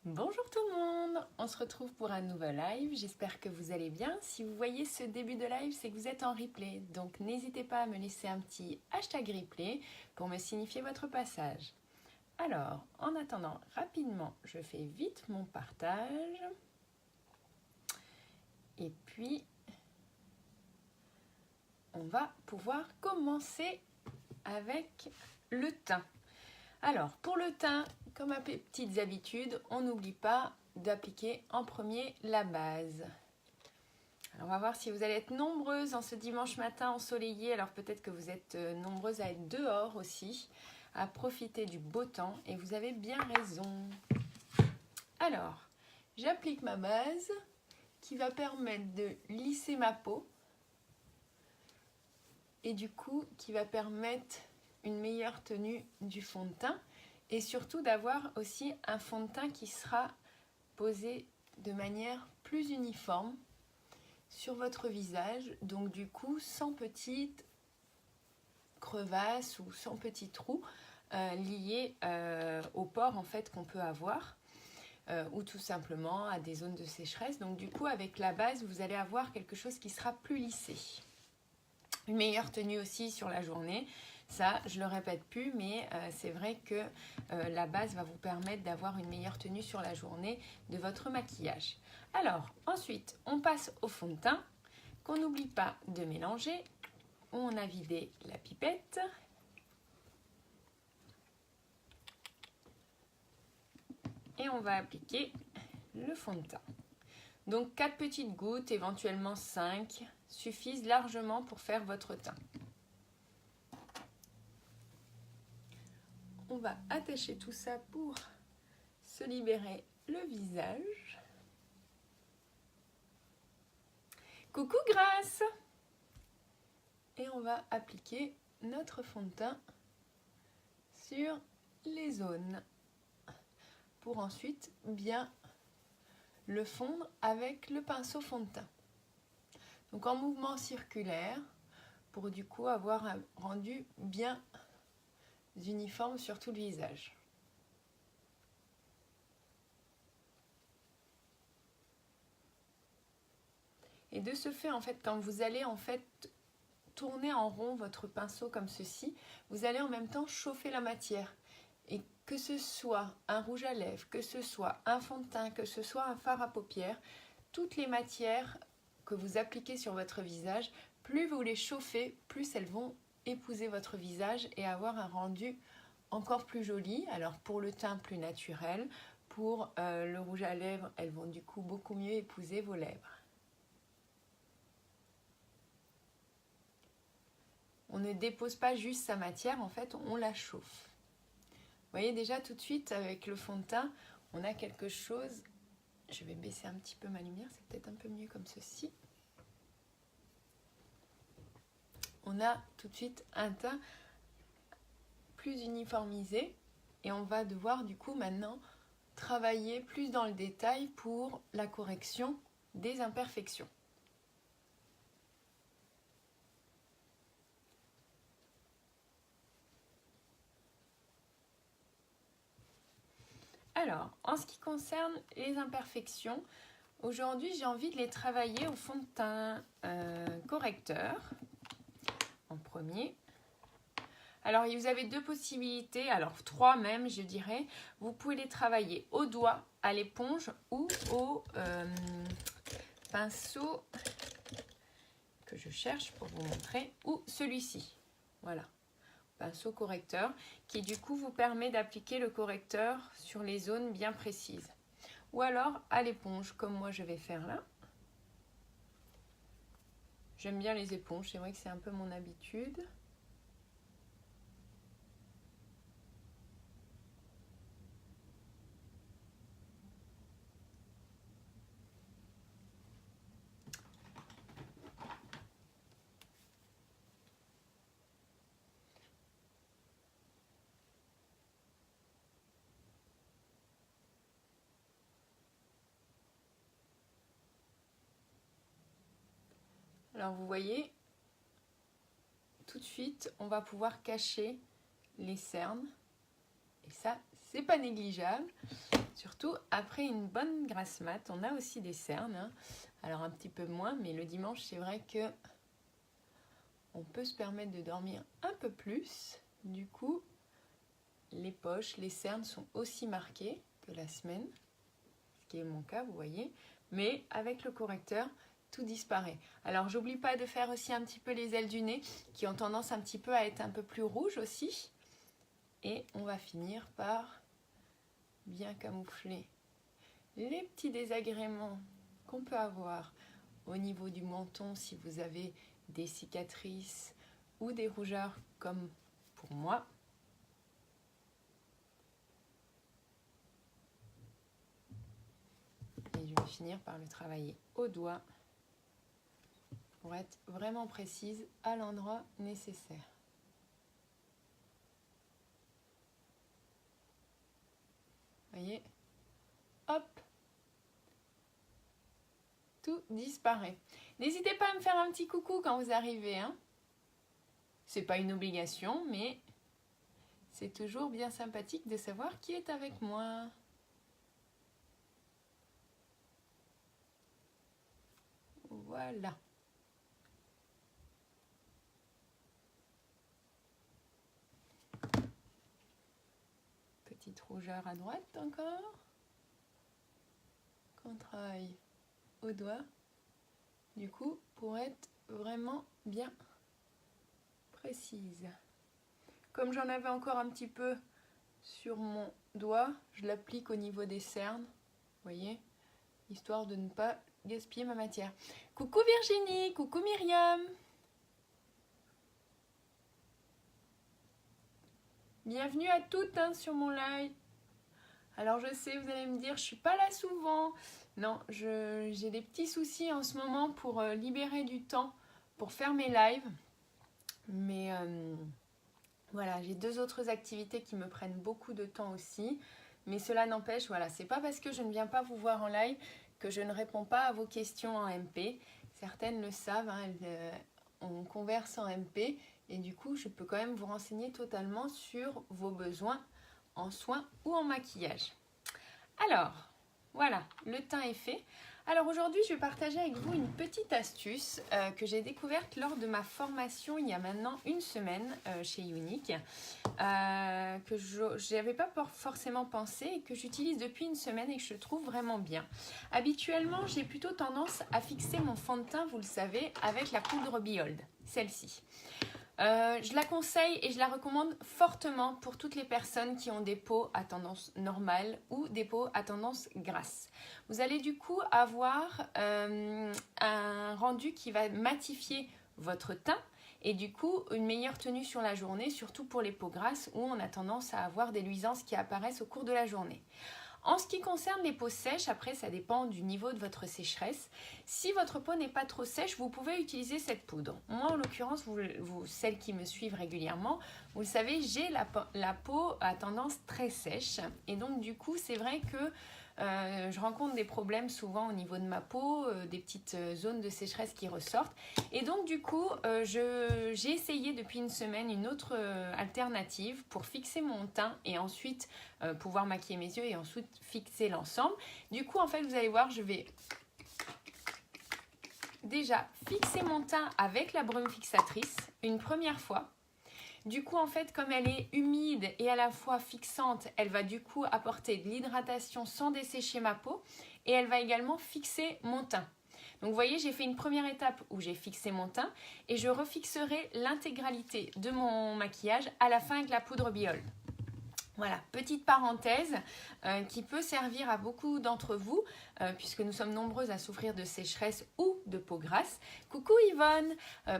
Bonjour tout le monde, on se retrouve pour un nouvel live, j'espère que vous allez bien. Si vous voyez ce début de live, c'est que vous êtes en replay, donc n'hésitez pas à me laisser un petit hashtag replay pour me signifier votre passage. Alors, en attendant, rapidement, je fais vite mon partage. Et puis, on va pouvoir commencer avec le teint. Alors, pour le teint, comme à petites habitudes, on n'oublie pas d'appliquer en premier la base. Alors, on va voir si vous allez être nombreuses en ce dimanche matin ensoleillé. Alors, peut-être que vous êtes nombreuses à être dehors aussi, à profiter du beau temps. Et vous avez bien raison. Alors, j'applique ma base qui va permettre de lisser ma peau. Et du coup, qui va permettre une meilleure tenue du fond de teint. Et surtout d'avoir aussi un fond de teint qui sera posé de manière plus uniforme sur votre visage, donc du coup sans petites crevasses ou sans petits trous liés aux pores en fait qu'on peut avoir ou tout simplement à des zones de sécheresse. Donc du coup avec la base vous allez avoir quelque chose qui sera plus lissé. Une meilleure tenue aussi sur la journée. Ça, je le répète plus, mais c'est vrai que la base va vous permettre d'avoir une meilleure tenue sur la journée de votre maquillage. Alors, ensuite, on passe au fond de teint, qu'on n'oublie pas de mélanger. On a vidé la pipette. Et on va appliquer le fond de teint. Donc, 4 petites gouttes, éventuellement 5, suffisent largement pour faire votre teint. On va attacher tout ça pour se libérer le visage. Coucou Grace! Et on va appliquer notre fond de teint sur les zones pour ensuite bien le fondre avec le pinceau fond de teint. Donc en mouvement circulaire pour du coup avoir un rendu bien uniforme sur tout le visage. Et de ce fait, en fait, quand vous allez en fait tourner en rond votre pinceau comme ceci, vous allez en même temps chauffer la matière. Et que ce soit un rouge à lèvres, que ce soit un fond de teint, que ce soit un fard à paupières, toutes les matières que vous appliquez sur votre visage, plus vous les chauffez, plus elles vont épouser votre visage et avoir un rendu encore plus joli. Alors pour le teint plus naturel, pour le rouge à lèvres, elles vont du coup beaucoup mieux épouser vos lèvres. On ne dépose pas juste sa matière, en fait, on la chauffe. Vous voyez déjà tout de suite avec le fond de teint, on a quelque chose. Je vais baisser un petit peu ma lumière, c'est peut-être un peu mieux comme ceci. On a tout de suite un teint plus uniformisé et on va devoir du coup maintenant travailler plus dans le détail pour la correction des imperfections. Alors, en ce qui concerne les imperfections, aujourd'hui j'ai envie de les travailler au fond de teint correcteur en premier. Alors vous avez deux possibilités, alors trois même je dirais. Vous pouvez les travailler au doigt, à l'éponge ou au pinceau que je cherche pour vous montrer, ou celui-ci. Voilà. Pinceau correcteur qui du coup vous permet d'appliquer le correcteur sur les zones bien précises. Ou alors à l'éponge comme moi je vais faire là. J'aime bien les éponges, c'est vrai que c'est un peu mon habitude. Alors vous voyez, tout de suite, on va pouvoir cacher les cernes. Et ça, c'est pas négligeable. Surtout après une bonne grasse mat. On a aussi des cernes, hein. Alors un petit peu moins, mais le dimanche, c'est vrai que on peut se permettre de dormir un peu plus. Du coup, les poches, les cernes sont aussi marquées que la semaine, ce qui est mon cas, vous voyez. Mais avec le correcteur, tout disparaît. Alors, j'oublie pas de faire aussi un petit peu les ailes du nez, qui ont tendance un petit peu à être un peu plus rouges aussi. Et on va finir par bien camoufler les petits désagréments qu'on peut avoir au niveau du menton si vous avez des cicatrices ou des rougeurs comme pour moi. Et je vais finir par le travailler au doigt pour être vraiment précise à l'endroit nécessaire. Voyez, hop, tout disparaît. N'hésitez pas à me faire un petit coucou quand vous arrivez, hein. C'est pas une obligation, mais c'est toujours bien sympathique de savoir qui est avec moi. Voilà. Petite rougeur à droite encore. Qu'on travaille au doigt. Du coup, pour être vraiment bien précise. Comme j'en avais encore un petit peu sur mon doigt, je l'applique au niveau des cernes. Vous voyez, histoire de ne pas gaspiller ma matière. Coucou Virginie, coucou Myriam. Bienvenue à toutes, hein, sur mon live. Alors je sais, vous allez me dire, je suis pas là souvent. Non, j'ai des petits soucis en ce moment pour libérer du temps pour faire mes lives. Mais voilà, j'ai 2 autres activités qui me prennent beaucoup de temps aussi. Mais cela n'empêche, voilà, c'est pas parce que je ne viens pas vous voir en live que je ne réponds pas à vos questions en MP. Certaines le savent, hein, on converse en MP et du coup, je peux quand même vous renseigner totalement sur vos besoins en soins ou en maquillage. Alors, voilà, le teint est fait. Alors aujourd'hui, je vais partager avec vous une petite astuce que j'ai découverte lors de ma formation il y a maintenant une semaine chez Younique, que je n'avais pas forcément pensé et que j'utilise depuis une semaine et que je trouve vraiment bien. Habituellement, j'ai plutôt tendance à fixer mon fond de teint, vous le savez, avec la poudre Behold, celle-ci. Je la conseille et je la recommande fortement pour toutes les personnes qui ont des peaux à tendance normale ou des peaux à tendance grasse. Vous allez du coup avoir un rendu qui va matifier votre teint et du coup une meilleure tenue sur la journée, surtout pour les peaux grasses où on a tendance à avoir des luisances qui apparaissent au cours de la journée. En ce qui concerne les peaux sèches, après ça dépend du niveau de votre sécheresse. Si votre peau n'est pas trop sèche, vous pouvez utiliser cette poudre. Moi en l'occurrence, celles qui me suivent régulièrement, vous le savez, j'ai la peau à tendance très sèche. Et donc du coup, c'est vrai que je rencontre des problèmes souvent au niveau de ma peau, des petites zones de sécheresse qui ressortent. Et donc du coup, j'ai essayé depuis une semaine une autre alternative pour fixer mon teint et ensuite pouvoir maquiller mes yeux et ensuite fixer l'ensemble. Du coup, en fait, vous allez voir, je vais déjà fixer mon teint avec la brume fixatrice une première fois. Du coup, en fait, comme elle est humide et à la fois fixante, elle va du coup apporter de l'hydratation sans dessécher ma peau et elle va également fixer mon teint. Donc, vous voyez, j'ai fait une première étape où j'ai fixé mon teint et je refixerai l'intégralité de mon maquillage à la fin avec la poudre Behold. Voilà, petite parenthèse qui peut servir à beaucoup d'entre vous puisque nous sommes nombreuses à souffrir de sécheresse ou de peau grasse. Coucou Yvonne,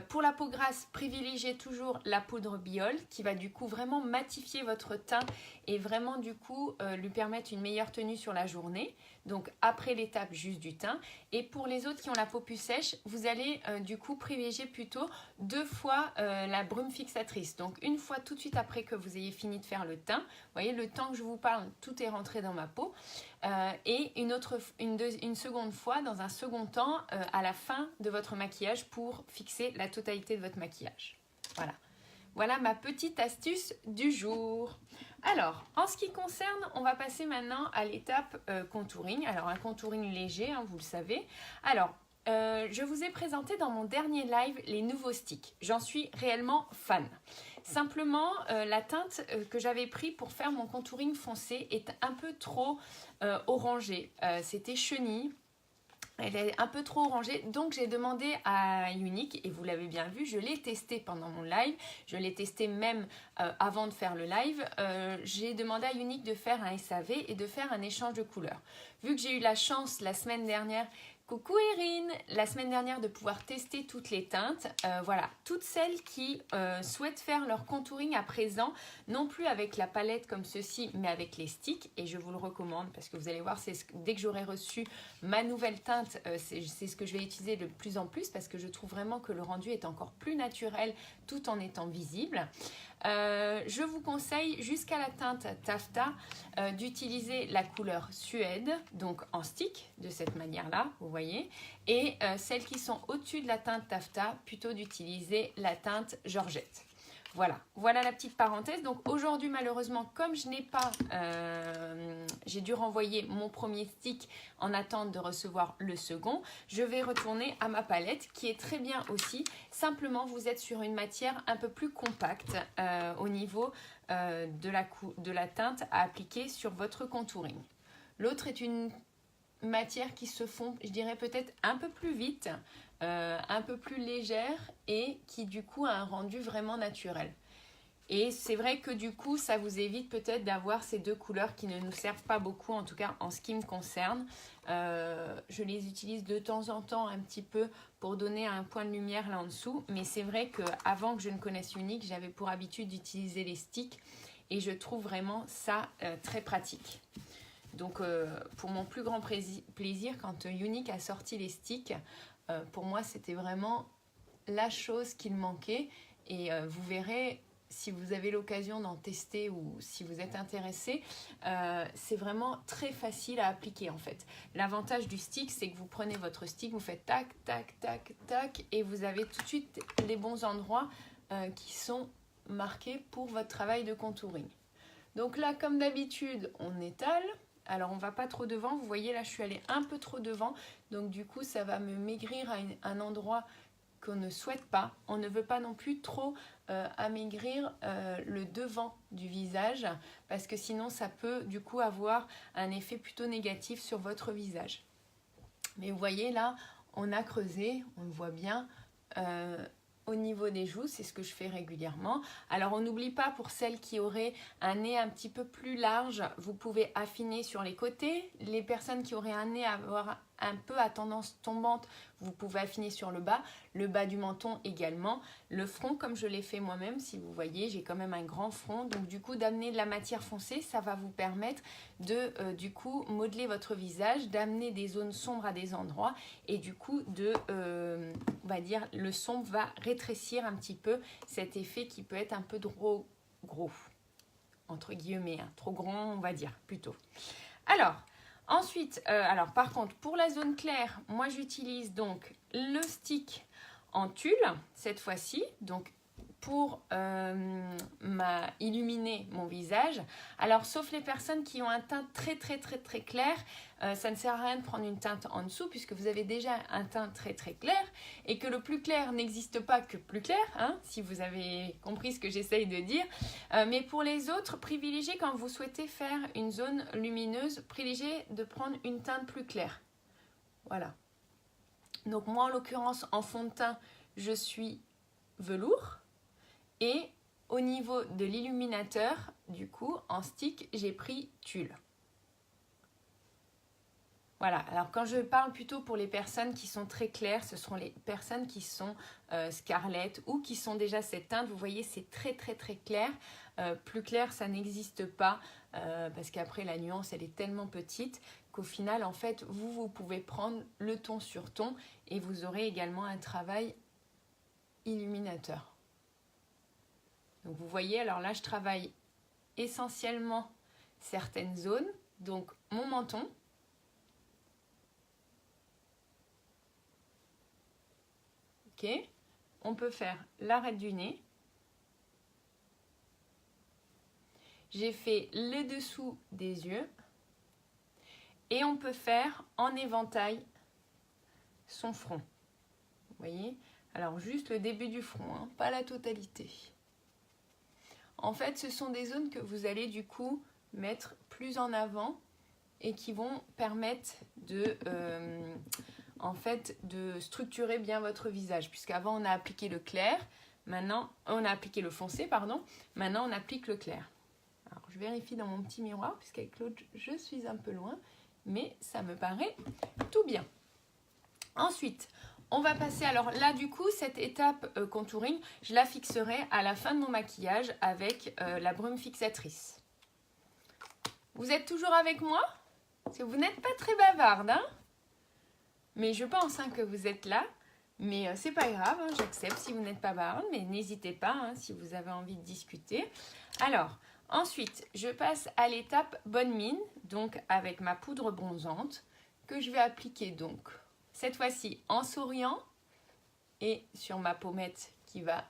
pour la peau grasse, privilégiez toujours la poudre Behold qui va du coup vraiment matifier votre teint et vraiment du coup lui permettre une meilleure tenue sur la journée. Donc après l'étape juste du teint. Et pour les autres qui ont la peau plus sèche, vous allez du coup privilégier plutôt 2 fois la brume fixatrice. Donc une fois tout de suite après que vous ayez fini de faire le teint. Vous voyez, le temps que je vous parle, tout est rentré dans ma peau. Et une seconde fois, dans un second temps, à la fin de votre maquillage pour fixer la totalité de votre maquillage. Voilà. Voilà ma petite astuce du jour. Alors, en ce qui concerne, on va passer maintenant à l'étape contouring. Alors, un contouring léger, hein, vous le savez. Alors, je vous ai présenté dans mon dernier live les nouveaux sticks. J'en suis réellement fan. Simplement, la teinte que j'avais pris pour faire mon contouring foncé est un peu trop orangée. C'était chenille. Elle est un peu trop orangée, donc j'ai demandé à Younique, et vous l'avez bien vu, je l'ai testé pendant mon live, je l'ai testé même avant de faire le live. J'ai demandé à Younique de faire un SAV et de faire un échange de couleurs. Vu que j'ai eu la chance la semaine dernière, coucou Erin, la semaine dernière de pouvoir tester toutes les teintes, voilà, toutes celles qui souhaitent faire leur contouring à présent, non plus avec la palette comme ceci, mais avec les sticks, et je vous le recommande parce que vous allez voir, dès que j'aurai reçu ma nouvelle teinte, c'est ce que je vais utiliser de plus en plus parce que je trouve vraiment que le rendu est encore plus naturel tout en étant visible. Je vous conseille jusqu'à la teinte taffetas d'utiliser la couleur Suède, donc en stick, de cette manière-là, vous voyez, et celles qui sont au-dessus de la teinte taffetas, plutôt d'utiliser la teinte Georgette. Voilà la petite parenthèse. Donc aujourd'hui, malheureusement, comme je n'ai pas, j'ai dû renvoyer mon premier stick en attente de recevoir le second, je vais retourner à ma palette qui est très bien aussi. Simplement, vous êtes sur une matière un peu plus compacte au niveau de la teinte à appliquer sur votre contouring. L'autre est une matière qui se fond, je dirais peut-être un peu plus vite, un peu plus légère et qui du coup a un rendu vraiment naturel. Et c'est vrai que du coup ça vous évite peut-être d'avoir ces deux couleurs qui ne nous servent pas beaucoup, en tout cas en ce qui me concerne. Je les utilise de temps en temps un petit peu pour donner un point de lumière là en dessous, mais c'est vrai qu'avant que je ne connaisse Younique, j'avais pour habitude d'utiliser les sticks et je trouve vraiment ça très pratique. Donc pour mon plus grand plaisir, quand Younique a sorti les sticks, pour moi c'était vraiment la chose qu'il manquait. Et vous verrez, si vous avez l'occasion d'en tester ou si vous êtes intéressé, c'est vraiment très facile à appliquer en fait. L'avantage du stick, c'est que vous prenez votre stick, vous faites tac, tac, tac, tac, et vous avez tout de suite les bons endroits qui sont marqués pour votre travail de contouring. Donc là, comme d'habitude, on étale. Alors on va pas trop devant, vous voyez là je suis allée un peu trop devant, donc du coup ça va me maigrir à un endroit qu'on ne souhaite pas. On ne veut pas non plus trop amaigrir le devant du visage parce que sinon ça peut du coup avoir un effet plutôt négatif sur votre visage. Mais vous voyez là, on a creusé, on le voit bien. Au niveau des joues, c'est ce que je fais régulièrement. Alors on n'oublie pas, pour celles qui auraient un nez un petit peu plus large, vous pouvez affiner sur les côtés. Les personnes qui auraient un nez un peu à tendance tombante, vous pouvez affiner sur le bas du menton également. Le front, comme je l'ai fait moi-même, si vous voyez, j'ai quand même un grand front. Donc du coup, d'amener de la matière foncée, ça va vous permettre de du coup modeler votre visage, d'amener des zones sombres à des endroits et du coup on va dire, le sombre va rétrécir un petit peu cet effet qui peut être un peu trop gros, entre guillemets, hein, trop grand on va dire plutôt. Alors, ensuite, par contre, pour la zone claire, moi j'utilise donc le stick en tulle, cette fois-ci, donc pour illuminer mon visage. Alors, sauf les personnes qui ont un teint très clair, ça ne sert à rien de prendre une teinte en dessous puisque vous avez déjà un teint très clair et que le plus clair n'existe pas que plus clair, hein, si vous avez compris ce que j'essaye de dire. Mais pour les autres, privilégiez quand vous souhaitez faire une zone lumineuse, privilégiez de prendre une teinte plus claire. Voilà. Donc moi, en l'occurrence, en fond de teint, je suis velours. Et au niveau de l'illuminateur, du coup, en stick, j'ai pris tulle. Voilà, alors quand je parle plutôt pour les personnes qui sont très claires, ce seront les personnes qui sont scarlett ou qui sont déjà cette teinte. Vous voyez, c'est très clair. Plus clair, ça n'existe pas parce qu'après, la nuance, elle est tellement petite qu'au final, en fait, vous pouvez prendre le ton sur ton et vous aurez également un travail illuminateur. Donc vous voyez, alors là je travaille essentiellement certaines zones, donc mon menton, ok, on peut faire l'arête du nez, j'ai fait le dessous des yeux. Et on peut faire en éventail son front. Vous voyez? Alors juste le début du front, hein, pas la totalité. En fait, ce sont des zones que vous allez du coup mettre plus en avant et qui vont permettre en fait, de structurer bien votre visage. Puisqu'avant, on a appliqué le clair, maintenant, on a appliqué le foncé, pardon. Maintenant, on applique le clair. Alors, je vérifie dans mon petit miroir, puisqu'avec l'autre, je suis un peu loin, mais ça me paraît tout bien. Ensuite, on va passer, alors là, du coup, cette étape contouring, je la fixerai à la fin de mon maquillage avec la brume fixatrice. Vous êtes toujours avec moi? Parce que vous n'êtes pas très bavarde, hein? Mais je pense que vous êtes là. Mais c'est pas grave, hein, j'accepte si vous n'êtes pas bavarde. Mais n'hésitez pas hein, si vous avez envie de discuter. Alors, ensuite, je passe à l'étape bonne mine. Donc, avec ma poudre bronzante que je vais appliquer donc cette fois-ci en souriant et sur ma pommette qui va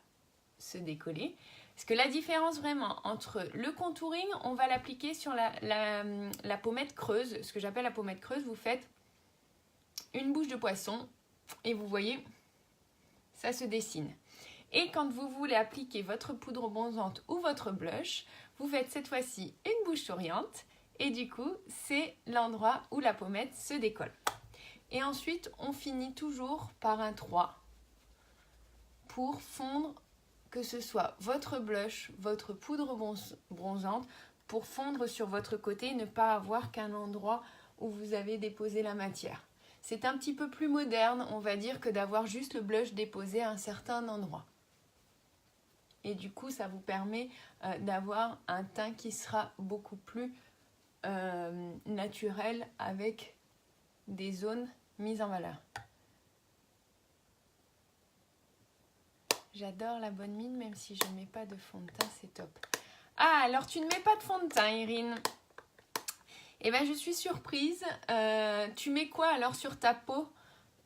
se décoller. Parce que la différence vraiment entre le contouring, on va l'appliquer sur la pommette creuse. Ce que j'appelle la pommette creuse, vous faites une bouche de poisson et vous voyez, ça se dessine. Et quand vous voulez appliquer votre poudre bronzante ou votre blush, vous faites cette fois-ci une bouche souriante et du coup, c'est l'endroit où la pommette se décolle. Et ensuite, on finit toujours par un 3 pour fondre, que ce soit votre blush, votre poudre bronzante, pour fondre sur votre côté et ne pas avoir qu'un endroit où vous avez déposé la matière. C'est un petit peu plus moderne, on va dire, que d'avoir juste le blush déposé à un certain endroit. Et du coup, ça vous permet d'avoir un teint qui sera beaucoup plus naturel avec des zones mises en valeur. J'adore la bonne mine, même si je ne mets pas de fond de teint, c'est top. Ah, alors tu ne mets pas de fond de teint, Irine? Eh bien, je suis surprise. Tu mets quoi alors sur ta peau?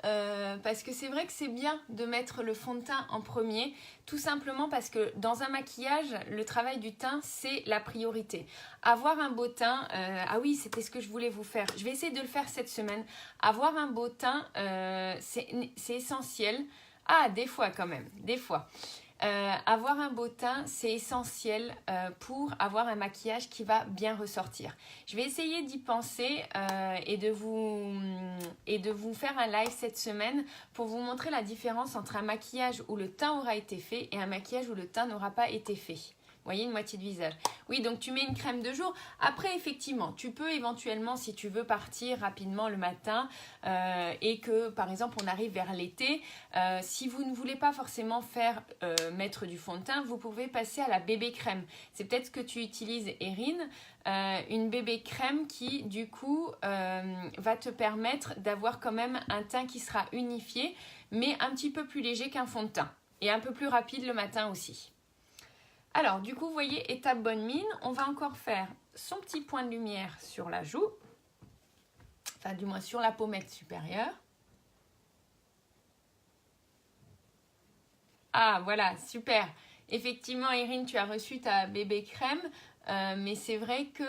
Parce que c'est vrai que c'est bien de mettre le fond de teint en premier, tout simplement parce que dans un maquillage, le travail du teint, c'est la priorité. Avoir un beau teint, ah oui, c'était ce que je voulais vous faire. Je vais essayer de le faire cette semaine. Avoir un beau teint, c'est essentiel. Ah, des fois quand même, des fois. Avoir un beau teint, c'est essentiel pour avoir un maquillage qui va bien ressortir. Je vais essayer d'y penser et de vous faire un live cette semaine pour vous montrer la différence entre un maquillage où le teint aura été fait et un maquillage où le teint n'aura pas été fait. Vous voyez, une moitié de visage. Oui, donc tu mets une crème de jour. Après, effectivement, tu peux éventuellement, si tu veux partir rapidement le matin et que, par exemple, on arrive vers l'été, si vous ne voulez pas forcément mettre du fond de teint, vous pouvez passer à la bébé crème. C'est peut-être ce que tu utilises, Erin. Une bébé crème qui, du coup, va te permettre d'avoir quand même un teint qui sera unifié, mais un petit peu plus léger qu'un fond de teint. Et un peu plus rapide le matin aussi. Alors, du coup, vous voyez, étape bonne mine, on va encore faire son petit point de lumière sur la joue, enfin du moins sur la pommette supérieure. Ah, voilà, super. Effectivement, Irine, tu as reçu ta bébé crème, mais c'est vrai que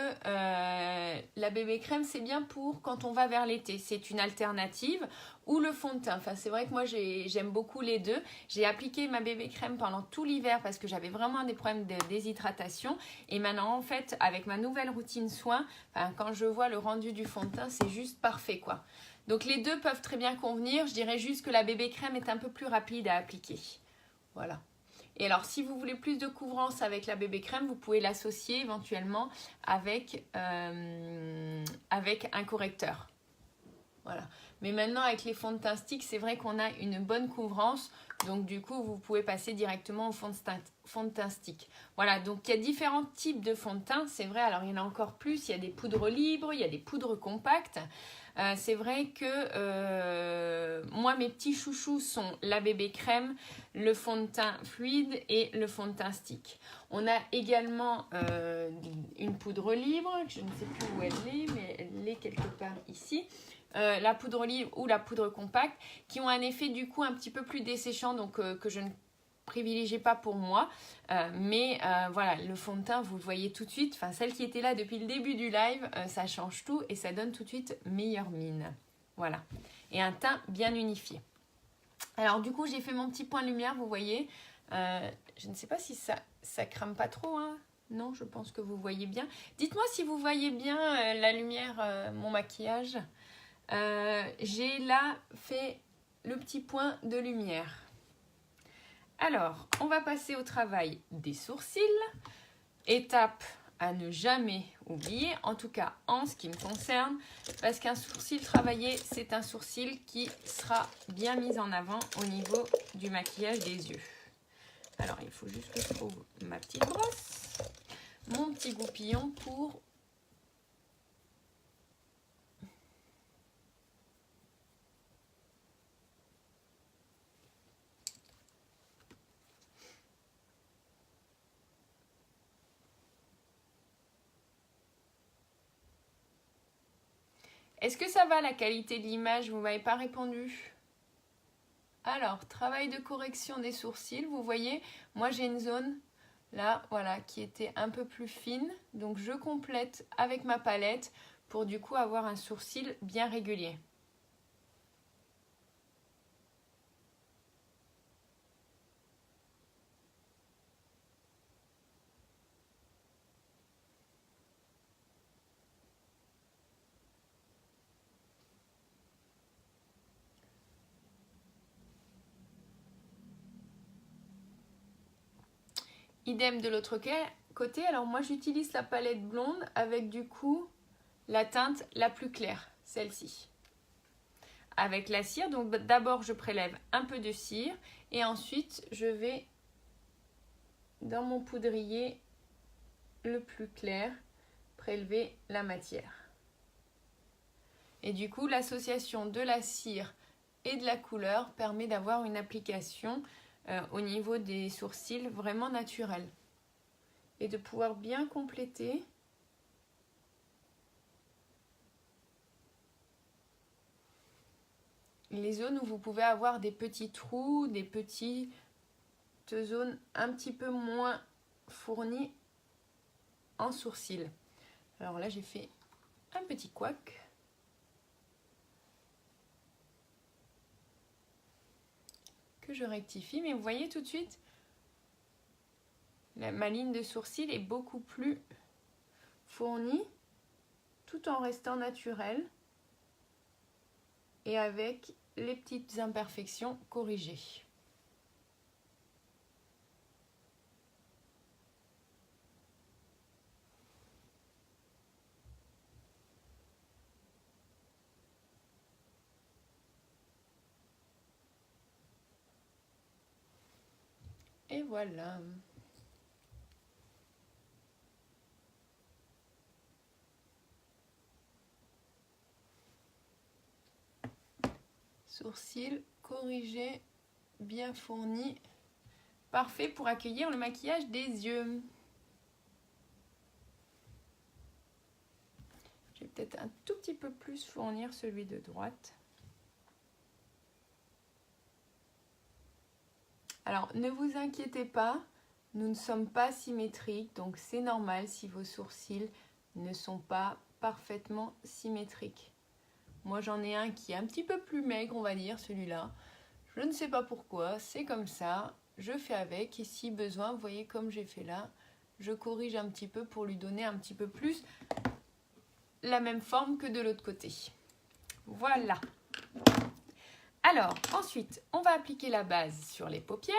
la bébé crème, c'est bien pour quand on va vers l'été. C'est une alternative. Ou le fond de teint. Enfin, c'est vrai que moi, j'aime beaucoup les deux. J'ai appliqué ma bébé crème pendant tout l'hiver parce que j'avais vraiment des problèmes de déshydratation. Et maintenant, en fait, avec ma nouvelle routine soin, quand je vois le rendu du fond de teint, c'est juste parfait, quoi. Donc, les deux peuvent très bien convenir. Je dirais juste que la bébé crème est un peu plus rapide à appliquer. Voilà. Et alors, si vous voulez plus de couvrance avec la bébé crème, vous pouvez l'associer éventuellement avec un correcteur. Voilà. Mais maintenant, avec les fonds de teint stick, c'est vrai qu'on a une bonne couvrance. Donc, du coup, vous pouvez passer directement au fond de teint stick. Voilà, donc il y a différents types de fonds de teint. C'est vrai, alors il y en a encore plus. Il y a des poudres libres, il y a des poudres compactes. C'est vrai que moi, mes petits chouchous sont la bébé crème, le fond de teint fluide et le fond de teint stick. On a également une poudre libre. Je ne sais plus où elle est, mais elle est quelque part ici. La poudre libre ou la poudre compacte qui ont un effet du coup un petit peu plus desséchant, donc que je ne privilégiez pas pour moi, mais voilà, le fond de teint, vous le voyez tout de suite. Enfin, celle qui était là depuis le début du live, ça change tout et ça donne tout de suite meilleure mine. Voilà, et un teint bien unifié. Alors du coup, j'ai fait mon petit point de lumière, vous voyez. Je ne sais pas si ça crame pas trop, hein. Non, je pense que vous voyez bien. Dites-moi si vous voyez bien la lumière, mon maquillage. J'ai là fait le petit point de lumière. Alors, on va passer au travail des sourcils. Étape à ne jamais oublier, en tout cas en ce qui me concerne, parce qu'un sourcil travaillé, c'est un sourcil qui sera bien mis en avant au niveau du maquillage des yeux. Alors, il faut juste que je trouve ma petite brosse, mon petit goupillon pour... Est-ce que ça va la qualité de l'image? Vous ne m'avez pas répondu. Alors, travail de correction des sourcils. Vous voyez, moi j'ai une zone là, voilà, qui était un peu plus fine. Donc je complète avec ma palette pour du coup avoir un sourcil bien régulier. Idem de l'autre côté. Alors moi j'utilise la palette blonde avec du coup la teinte la plus claire, celle-ci. Avec la cire, donc d'abord je prélève un peu de cire et ensuite je vais dans mon poudrier le plus clair prélever la matière. Et du coup l'association de la cire et de la couleur permet d'avoir une application au niveau des sourcils vraiment naturelle et de pouvoir bien compléter les zones où vous pouvez avoir des petits trous, des petites zones un petit peu moins fournies en sourcils. Alors là j'ai fait un petit couac. Que je rectifie, mais vous voyez tout de suite, ma ligne de sourcil est beaucoup plus fournie, tout en restant naturelle et avec les petites imperfections corrigées. Et voilà. Sourcils corrigés, bien fournis. Parfait pour accueillir le maquillage des yeux. Je vais peut-être un tout petit peu plus fournir celui de droite. Alors, ne vous inquiétez pas, nous ne sommes pas symétriques, donc c'est normal si vos sourcils ne sont pas parfaitement symétriques. Moi, j'en ai un qui est un petit peu plus maigre, on va dire, celui-là. Je ne sais pas pourquoi, c'est comme ça, je fais avec. Et si besoin, vous voyez comme j'ai fait là, je corrige un petit peu pour lui donner un petit peu plus la même forme que de l'autre côté. Voilà. Alors, ensuite, on va appliquer la base sur les paupières.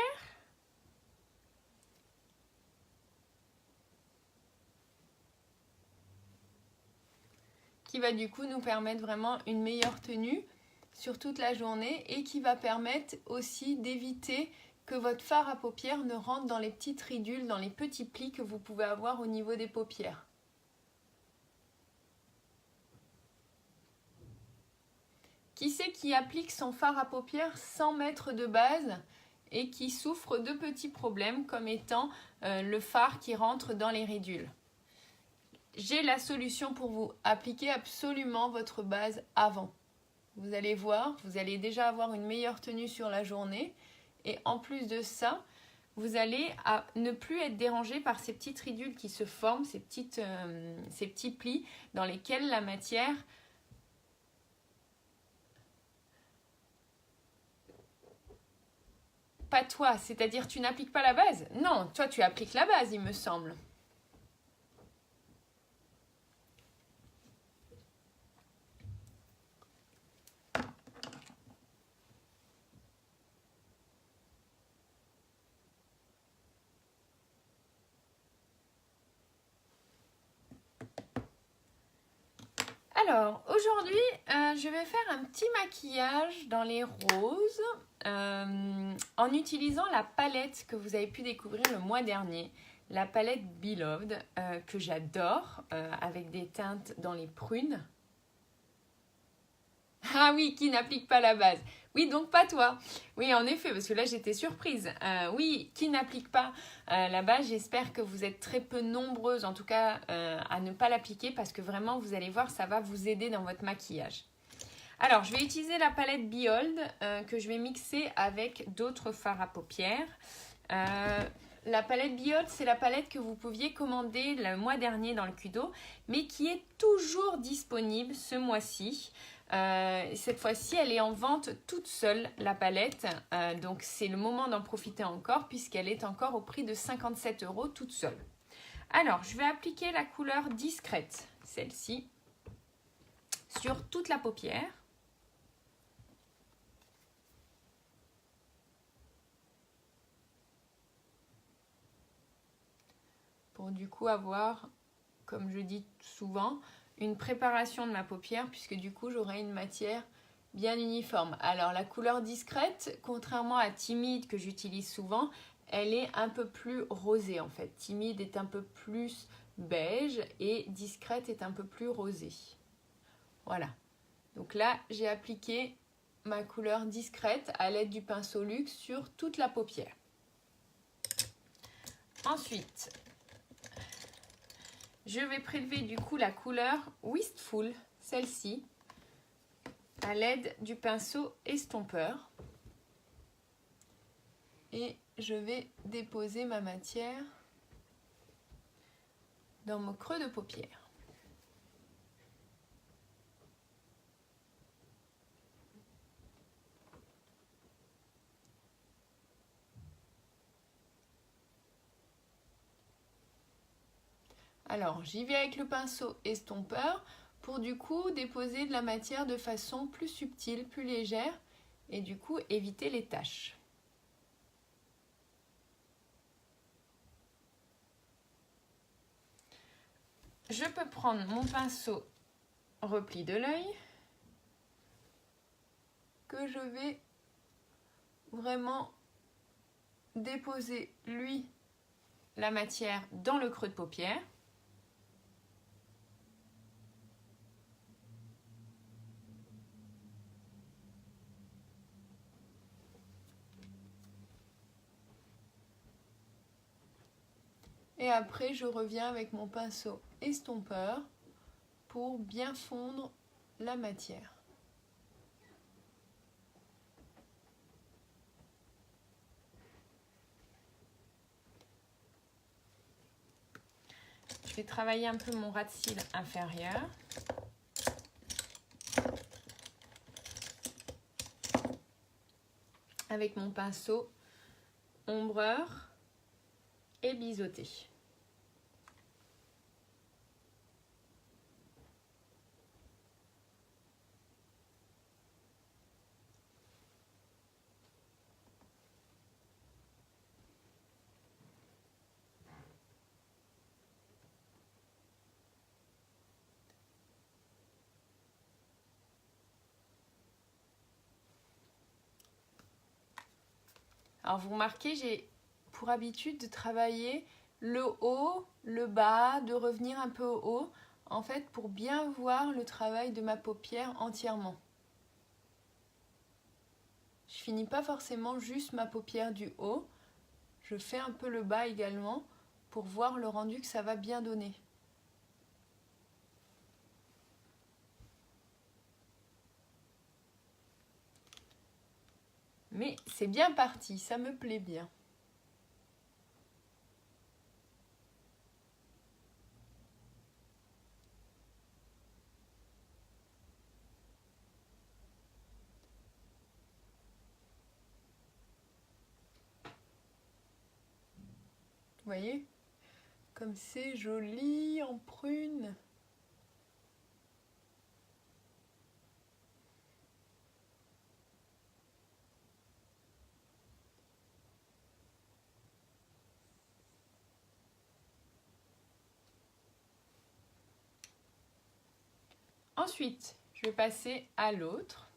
Qui va du coup nous permettre vraiment une meilleure tenue sur toute la journée et qui va permettre aussi d'éviter que votre fard à paupières ne rentre dans les petites ridules, dans les petits plis que vous pouvez avoir au niveau des paupières. Qui c'est qui applique son fard à paupières sans mettre de base et qui souffre de petits problèmes comme étant le fard qui rentre dans les ridules? J'ai la solution pour vous. Appliquez absolument votre base avant. Vous allez voir, vous allez déjà avoir une meilleure tenue sur la journée. Et en plus de ça, vous allez ne plus être dérangé par ces petites ridules qui se forment, ces petits plis dans lesquels la matière pas toi, c'est-à-dire tu n'appliques pas la base. Non, toi tu appliques la base, il me semble. Alors, aujourd'hui, je vais faire un petit maquillage dans les roses en utilisant la palette que vous avez pu découvrir le mois dernier, la palette Beloved, que j'adore, avec des teintes dans les prunes. Ah oui, qui n'applique pas la base. Oui, donc pas toi. Oui, en effet, parce que là, j'étais surprise. Oui, qui n'applique pas la base. J'espère que vous êtes très peu nombreuses, en tout cas, à ne pas l'appliquer parce que vraiment, vous allez voir, ça va vous aider dans votre maquillage. Alors, je vais utiliser la palette Behold que je vais mixer avec d'autres fards à paupières. La palette Behold, c'est la palette que vous pouviez commander le mois dernier dans le Kudo, mais qui est toujours disponible ce mois-ci. Cette fois-ci, elle est en vente toute seule, la palette. Donc, c'est le moment d'en profiter encore puisqu'elle est encore au prix de 57 € toute seule. Alors, je vais appliquer la couleur discrète, celle-ci, sur toute la paupière. Pour du coup avoir, comme je dis souvent, une préparation de ma paupière puisque du coup j'aurai une matière bien uniforme. Alors la couleur discrète, contrairement à Timide que j'utilise souvent, elle est un peu plus rosée en fait. Timide est un peu plus beige et discrète est un peu plus rosée. Voilà. Donc là j'ai appliqué ma couleur discrète à l'aide du pinceau luxe sur toute la paupière. Ensuite, je vais prélever du coup la couleur Wistful, celle-ci, à l'aide du pinceau estompeur. Et je vais déposer ma matière dans mon creux de paupière. Alors, j'y vais avec le pinceau estompeur pour du coup déposer de la matière de façon plus subtile, plus légère et du coup éviter les taches. Je peux prendre mon pinceau repli de l'œil que je vais vraiment déposer, lui, la matière dans le creux de paupière. Et après, je reviens avec mon pinceau estompeur pour bien fondre la matière. Je vais travailler un peu mon ras de cils inférieur. Avec mon pinceau ombreur et biseauté. Alors vous remarquez, j'ai pour habitude de travailler le haut, le bas, de revenir un peu au haut, en fait pour bien voir le travail de ma paupière entièrement. Je finis pas forcément juste ma paupière du haut, je fais un peu le bas également pour voir le rendu que ça va bien donner. Mais c'est bien parti, ça me plaît bien. voyez? Comme c'est joli en prune. Ensuite, je vais passer à l'autre.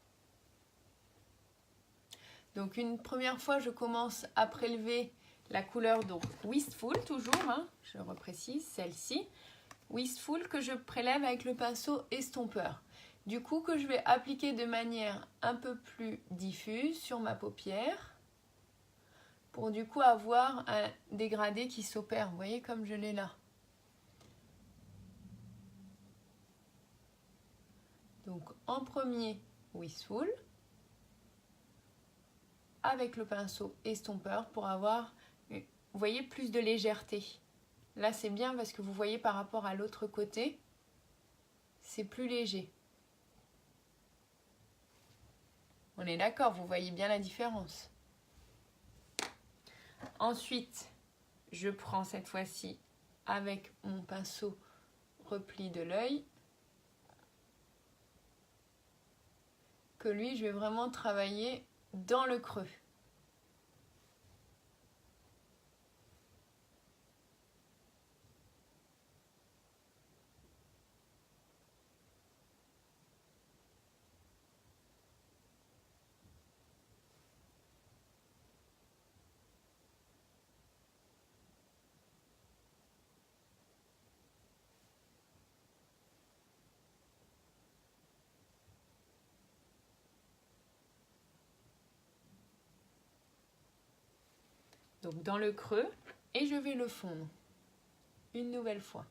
Donc une première fois, je commence à prélever la couleur donc Wistful toujours, hein, je reprécise, celle-ci. Wistful que je prélève avec le pinceau estompeur. Du coup que je vais appliquer de manière un peu plus diffuse sur ma paupière pour du coup avoir un dégradé qui s'opère. Vous voyez comme je l'ai là. Donc en premier Wistful avec le pinceau estompeur pour avoir, vous voyez, plus de légèreté. Là c'est bien parce que vous voyez par rapport à l'autre côté, c'est plus léger. On est d'accord, vous voyez bien la différence. Ensuite, je prends cette fois-ci avec mon pinceau repli de l'œil, que lui, je vais vraiment travailler dans le creux. Donc dans le creux, et je vais le fondre une nouvelle fois.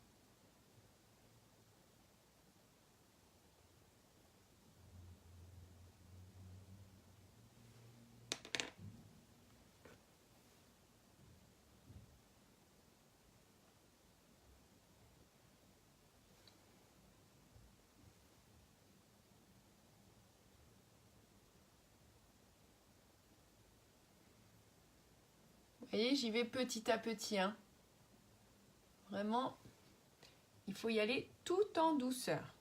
Vous voyez, j'y vais petit à petit, hein. Vraiment, il faut y aller tout en douceur.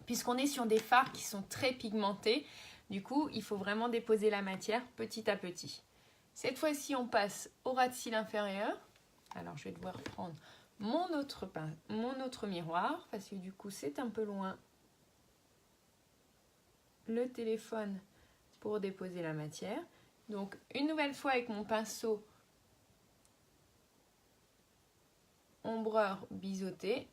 Puisqu'on est sur des fards qui sont très pigmentés, du coup, il faut vraiment déposer la matière petit à petit. Cette fois-ci, on passe au ras de cils inférieur. Alors, je vais devoir prendre mon autre miroir, parce que du coup, c'est un peu loin. Le téléphone pour déposer la matière. Donc, une nouvelle fois avec mon pinceau ombreur biseauté.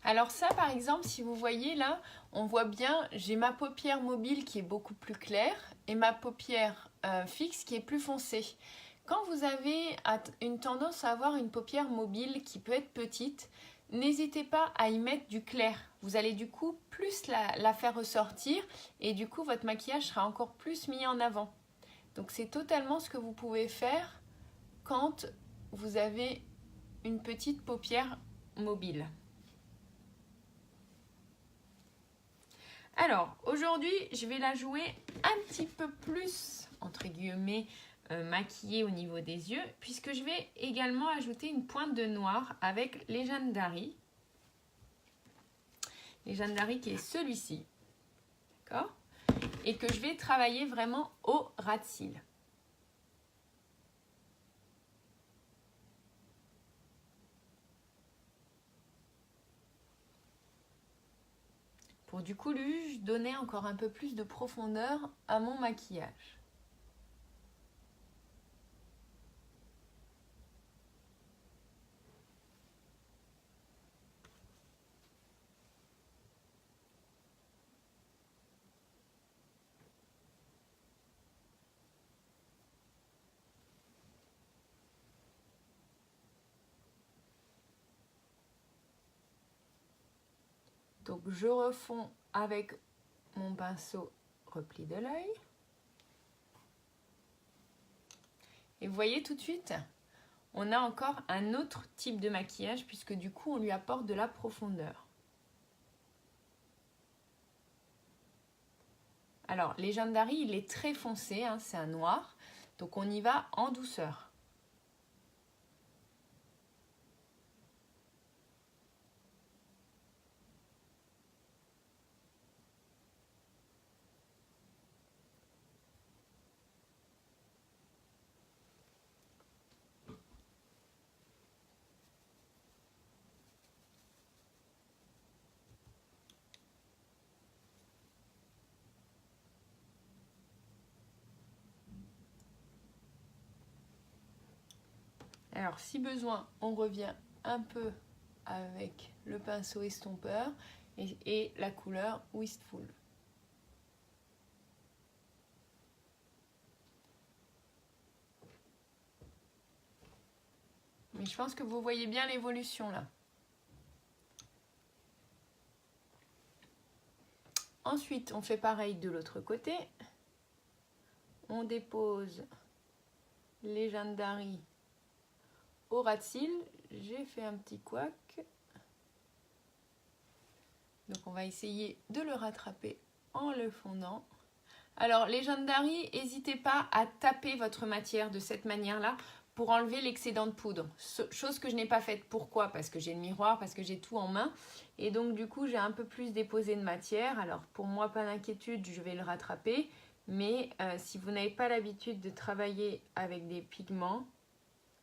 Alors ça, par exemple, si vous voyez là, on voit bien, j'ai ma paupière mobile qui est beaucoup plus claire et ma paupière fixe qui est plus foncée. Quand vous avez une tendance à avoir une paupière mobile qui peut être petite, n'hésitez pas à y mettre du clair. Vous allez du coup plus la faire ressortir et du coup votre maquillage sera encore plus mis en avant. Donc c'est totalement ce que vous pouvez faire quand vous avez une petite paupière mobile. Alors, aujourd'hui, je vais la jouer un petit peu plus, entre guillemets, maquillée au niveau des yeux, puisque je vais également ajouter une pointe de noir avec Legendary. Legendary qui est celui-ci, d'accord? Et que je vais travailler vraiment au ras de cils. Pour du coup, lui, donner encore un peu plus de profondeur à mon maquillage. Donc je refonds avec mon pinceau repli de l'œil. Et vous voyez tout de suite, on a encore un autre type de maquillage puisque du coup on lui apporte de la profondeur. Alors, Legendary, il est très foncé, hein, c'est un noir. Donc, on y va en douceur. Alors, si besoin, on revient un peu avec le pinceau estompeur et la couleur Wistful. Mais je pense que vous voyez bien l'évolution là. Ensuite, on fait pareil de l'autre côté. On dépose Legendary au ras de cils. J'ai fait un petit couac. Donc on va essayer de le rattraper en le fondant. Alors Legendary, n'hésitez pas à taper votre matière de cette manière-là pour enlever l'excédent de poudre. Chose que je n'ai pas faite. Pourquoi? Parce que j'ai le miroir, parce que j'ai tout en main. Et donc du coup, j'ai un peu plus déposé de matière. Alors pour moi, pas d'inquiétude, je vais le rattraper. Mais si vous n'avez pas l'habitude de travailler avec des pigments,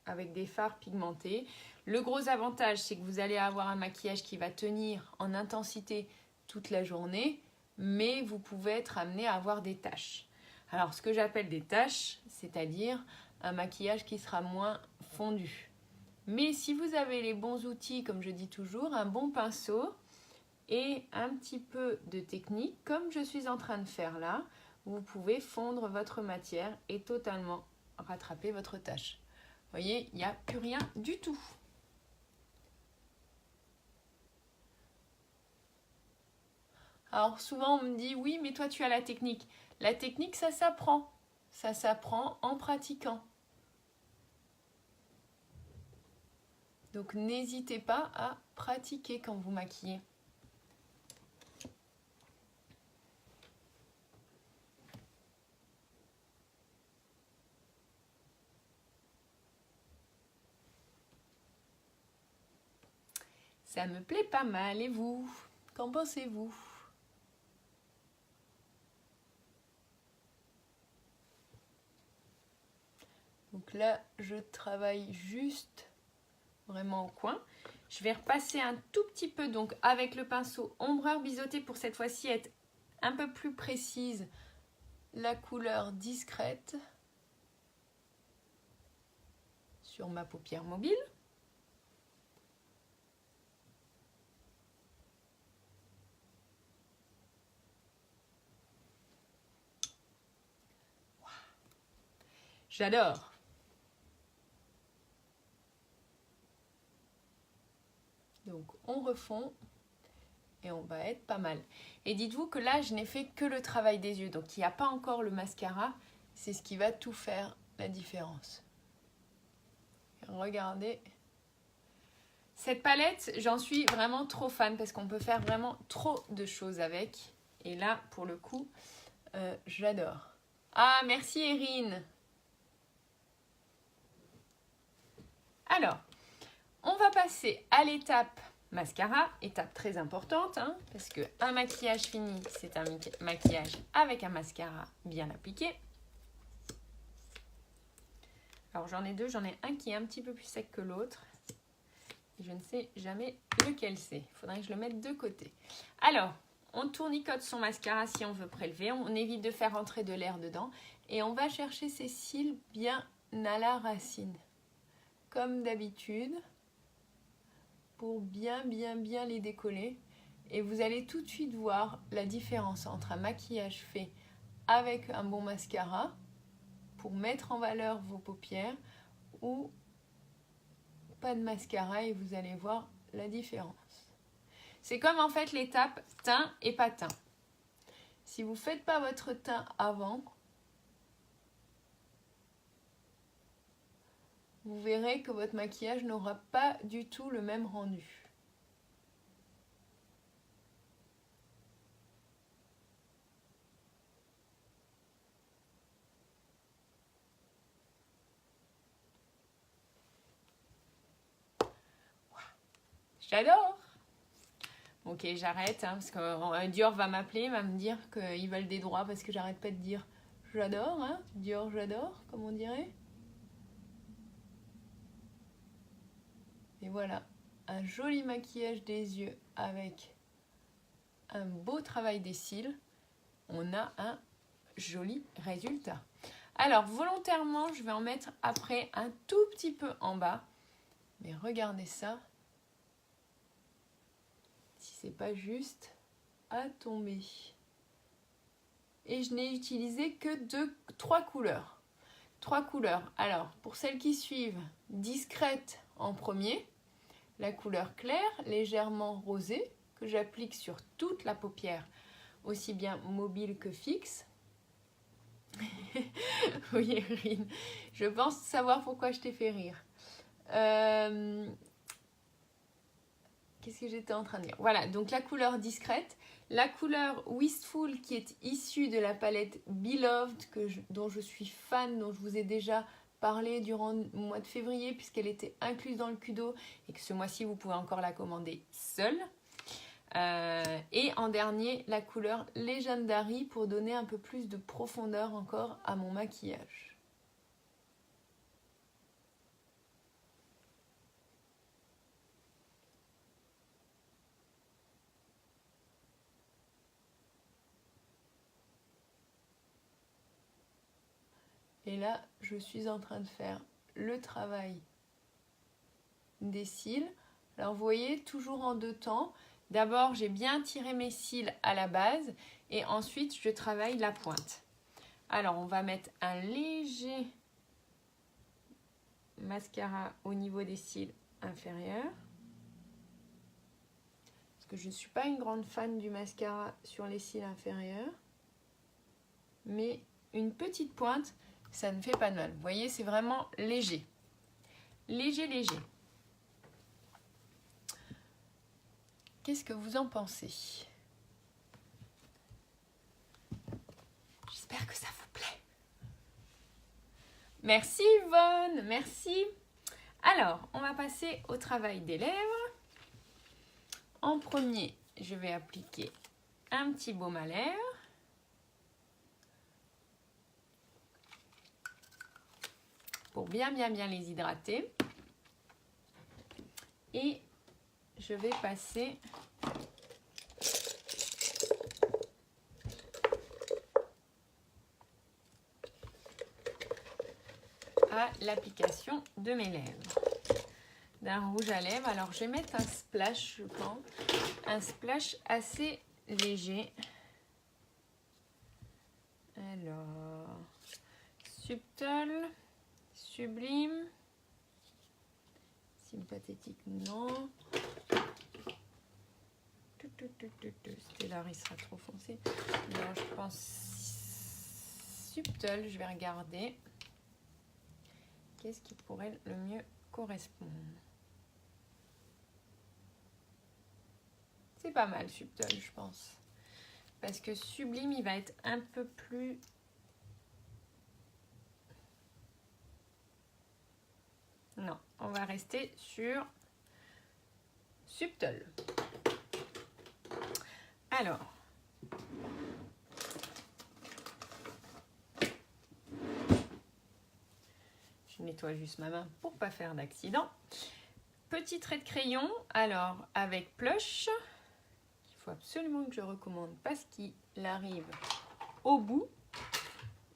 avec des fards pigmentés, le gros avantage, c'est que vous allez avoir un maquillage qui va tenir en intensité toute la journée, mais vous pouvez être amené à avoir des taches. Alors, ce que j'appelle des taches, c'est-à-dire un maquillage qui sera moins fondu. Mais si vous avez les bons outils, comme je dis toujours, un bon pinceau et un petit peu de technique, comme je suis en train de faire là, vous pouvez fondre votre matière et totalement rattraper votre tache. Vous voyez, il n'y a plus rien du tout. Alors souvent on me dit oui mais toi tu as la technique. La technique ça s'apprend. Ça s'apprend en pratiquant. Donc n'hésitez pas à pratiquer quand vous maquillez. Ça me plaît pas mal et vous? Qu'en pensez-vous? Donc là, je travaille juste vraiment au coin. Je vais repasser un tout petit peu donc avec le pinceau ombreur biseauté pour cette fois-ci être un peu plus précise. La couleur discrète sur ma paupière mobile. J'adore. Donc on refond et on va être pas mal. Et dites-vous que là, je n'ai fait que le travail des yeux. Donc il n'y a pas encore le mascara. C'est ce qui va tout faire la différence. Regardez. Cette palette, j'en suis vraiment trop fan parce qu'on peut faire vraiment trop de choses avec. Et là, pour le coup, j'adore. Ah, merci Erin. Alors, on va passer à l'étape mascara, étape très importante, hein, parce qu'un maquillage fini, c'est un maquillage avec un mascara bien appliqué. Alors j'en ai deux, j'en ai un qui est un petit peu plus sec que l'autre. Je ne sais jamais lequel c'est, il faudrait que je le mette de côté. Alors, on tournicote son mascara si on veut prélever, on évite de faire entrer de l'air dedans. Et on va chercher ses cils bien à la racine, comme d'habitude, pour bien les décoller. Et vous allez tout de suite voir la différence entre un maquillage fait avec un bon mascara pour mettre en valeur vos paupières ou pas de mascara et vous allez voir la différence. C'est comme en fait l'étape teint et pas teint. Si vous ne faites pas votre teint avant, vous verrez que votre maquillage n'aura pas du tout le même rendu. J'adore! Ok, j'arrête, hein, parce que Dior va m'appeler, va me dire qu'ils veulent des droits parce que j'arrête pas de dire j'adore, hein, Dior j'adore, comme on dirait. Et voilà, un joli maquillage des yeux avec un beau travail des cils. On a un joli résultat. Alors, volontairement, je vais en mettre après un tout petit peu en bas. Mais regardez ça. Si c'est pas juste à tomber. Et je n'ai utilisé que trois couleurs. 3 couleurs. Alors, pour celles qui suivent, discrète en premier. La couleur claire, légèrement rosée, que j'applique sur toute la paupière, aussi bien mobile que fixe. Oui, Erin, je pense savoir pourquoi je t'ai fait rire. Qu'est-ce que j'étais en train de dire? Voilà, donc la couleur discrète, la couleur Wistful qui est issue de la palette Beloved, dont je suis fan, dont je vous ai déjà parlé durant le mois de février puisqu'elle était incluse dans le Kudo et que ce mois-ci vous pouvez encore la commander seule. Et en dernier, la couleur Legendary pour donner un peu plus de profondeur encore à mon maquillage. Et là, je suis en train de faire le travail des cils. Alors, vous voyez, toujours en 2 temps. D'abord, j'ai bien tiré mes cils à la base et ensuite, je travaille la pointe. Alors, on va mettre un léger mascara au niveau des cils inférieurs. Parce que je ne suis pas une grande fan du mascara sur les cils inférieurs. Mais une petite pointe, ça ne fait pas de mal. Vous voyez, c'est vraiment léger. Léger, léger. Qu'est-ce que vous en pensez? J'espère que ça vous plaît. Merci Yvonne, merci. Alors, on va passer au travail des lèvres. En premier, je vais appliquer un petit baume à lèvres. Pour bien les hydrater. Et je vais passer à l'application de mes lèvres. D'un rouge à lèvres. Alors, je vais mettre un splash, je pense. Un splash assez léger. Alors, Subtle. Sublime. Sympathétique, non. Stellar, il sera trop foncé. Non, je pense Subtle, je vais regarder. Qu'est-ce qui pourrait le mieux correspondre? C'est pas mal, Subtle, je pense. Parce que Sublime, il va être un peu plus... Non, on va rester sur Subtle. Alors, je nettoie juste ma main pour pas faire d'accident. Petit trait de crayon, alors avec Plush, il faut absolument que je recommande parce qu'il arrive au bout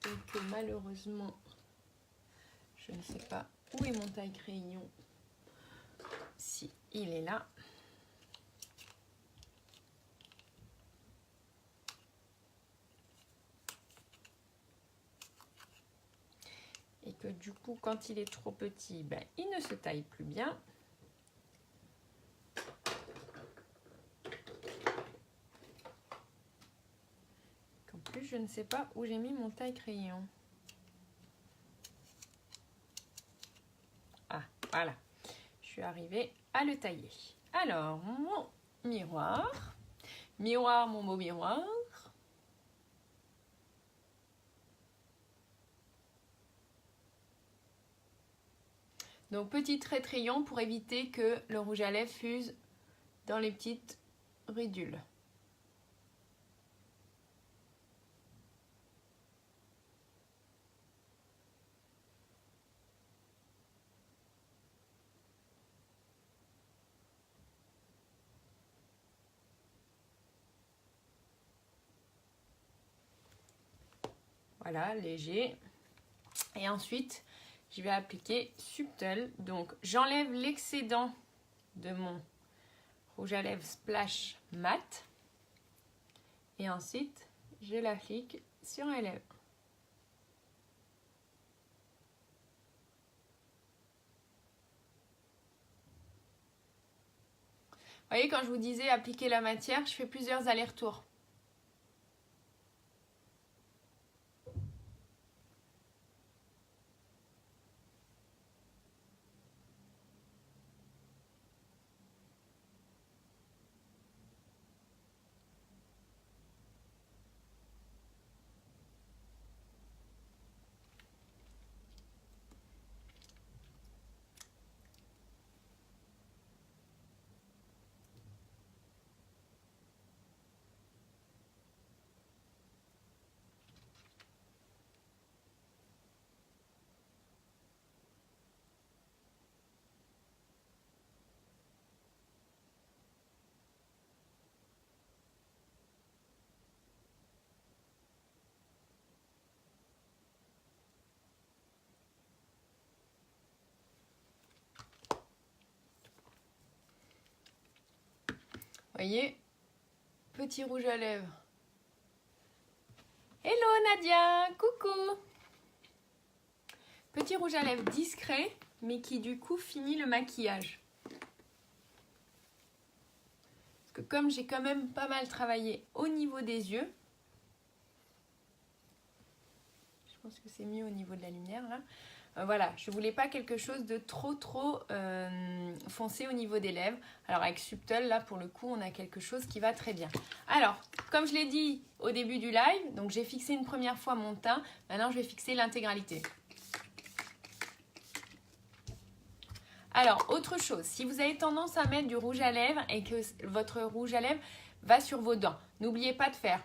et que malheureusement, je ne sais pas où est mon taille crayon. Si, il est là. Et que du coup, quand il est trop petit, ben, il ne se taille plus bien. je ne sais pas où j'ai mis mon taille-crayon. Ah, voilà. Je suis arrivée à le tailler. Alors, mon miroir. Miroir, mon beau miroir. Donc, petit trait crayon pour éviter que le rouge à lèvres fuse dans les petites ridules. Voilà, léger. Et ensuite, je vais appliquer Subtle. Donc, j'enlève l'excédent de mon rouge à lèvres Splash Matte. Et ensuite, je l'applique sur les lèvres. Vous voyez, quand je vous disais appliquer la matière, je fais plusieurs allers-retours. Vous voyez, petit rouge à lèvres. Hello Nadia, coucou. Petit rouge à lèvres discret, mais qui du coup finit le maquillage. Parce que comme j'ai quand même pas mal travaillé au niveau des yeux, je pense que c'est mieux au niveau de la lumière là. Voilà, je voulais pas quelque chose de trop foncé au niveau des lèvres. Alors avec Subtle, là pour le coup, on a quelque chose qui va très bien. Alors, comme je l'ai dit au début du live, donc j'ai fixé une première fois mon teint. Maintenant, je vais fixer l'intégralité. Alors, autre chose, si vous avez tendance à mettre du rouge à lèvres et que votre rouge à lèvres va sur vos dents, n'oubliez pas de faire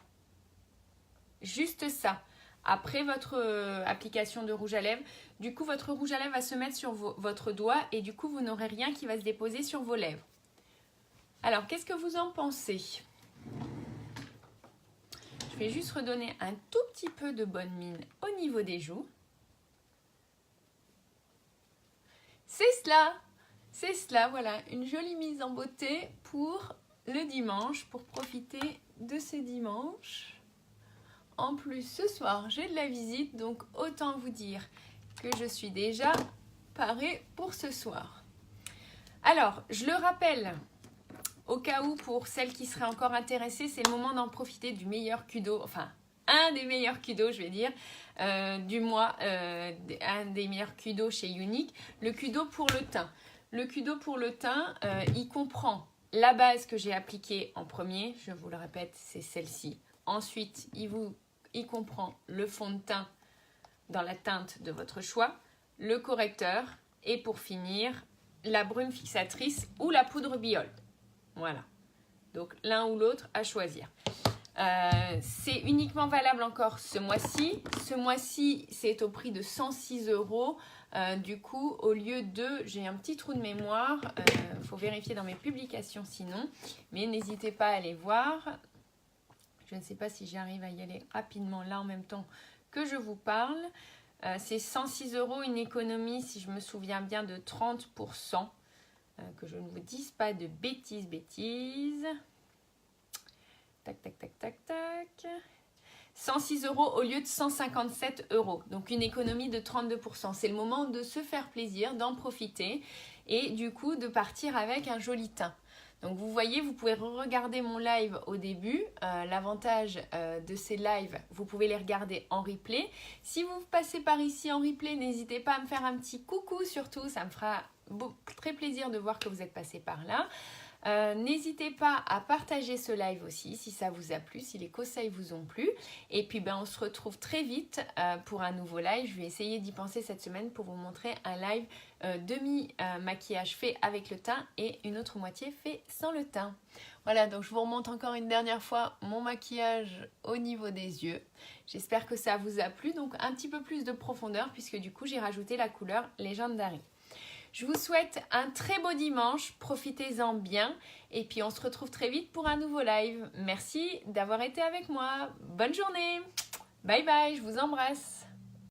juste ça. Après votre application de rouge à lèvres, du coup, votre rouge à lèvres va se mettre sur votre doigt et du coup, vous n'aurez rien qui va se déposer sur vos lèvres. Alors, qu'est-ce que vous en pensez? Je vais juste redonner un tout petit peu de bonne mine au niveau des joues. C'est cela, voilà, une jolie mise en beauté pour le dimanche, pour profiter de ce dimanche. En plus, ce soir, j'ai de la visite, donc autant vous dire que je suis déjà parée pour ce soir. Alors, je le rappelle, au cas où, pour celles qui seraient encore intéressées, c'est le moment d'en profiter du meilleur kudo, enfin, un des meilleurs kudos, je vais dire, du mois, un des meilleurs kudos chez Younique, le kudo pour le teint. Le kudo pour le teint, il comprend la base que j'ai appliquée en premier, je vous le répète, c'est celle-ci. Ensuite, il comprend le fond de teint dans la teinte de votre choix, le correcteur et pour finir, la brume fixatrice ou la poudre Biold. Voilà. Donc, l'un ou l'autre à choisir. C'est uniquement valable encore ce mois-ci. Ce mois-ci, c'est au prix de 106 €. Du coup, au lieu de... J'ai un petit trou de mémoire. Faut vérifier dans mes publications sinon. Mais n'hésitez pas à aller voir. Je ne sais pas si j'arrive à y aller rapidement là en même temps que je vous parle. C'est 106 €, une économie, si je me souviens bien, de 30%. Que je ne vous dise pas de bêtises. Tac, tac, tac, tac, tac. 106 € au lieu de 157 €. Donc une économie de 32%. C'est le moment de se faire plaisir, d'en profiter et du coup de partir avec un joli teint. Donc vous voyez, vous pouvez regarder mon live au début. L'avantage de ces lives, vous pouvez les regarder en replay. Si vous passez par ici en replay, n'hésitez pas à me faire un petit coucou surtout, ça me fera très plaisir de voir que vous êtes passé par là. N'hésitez pas à partager ce live aussi si ça vous a plu, si les conseils vous ont plu. Et puis on se retrouve très vite pour un nouveau live. Je vais essayer d'y penser cette semaine pour vous montrer un live demi-maquillage fait avec le teint et une autre moitié fait sans le teint. Voilà, donc je vous remonte encore une dernière fois mon maquillage au niveau des yeux. J'espère que ça vous a plu, donc un petit peu plus de profondeur puisque du coup j'ai rajouté la couleur Legendary. Je vous souhaite un très beau dimanche, profitez-en bien et puis on se retrouve très vite pour un nouveau live. Merci d'avoir été avec moi, bonne journée, bye bye, je vous embrasse.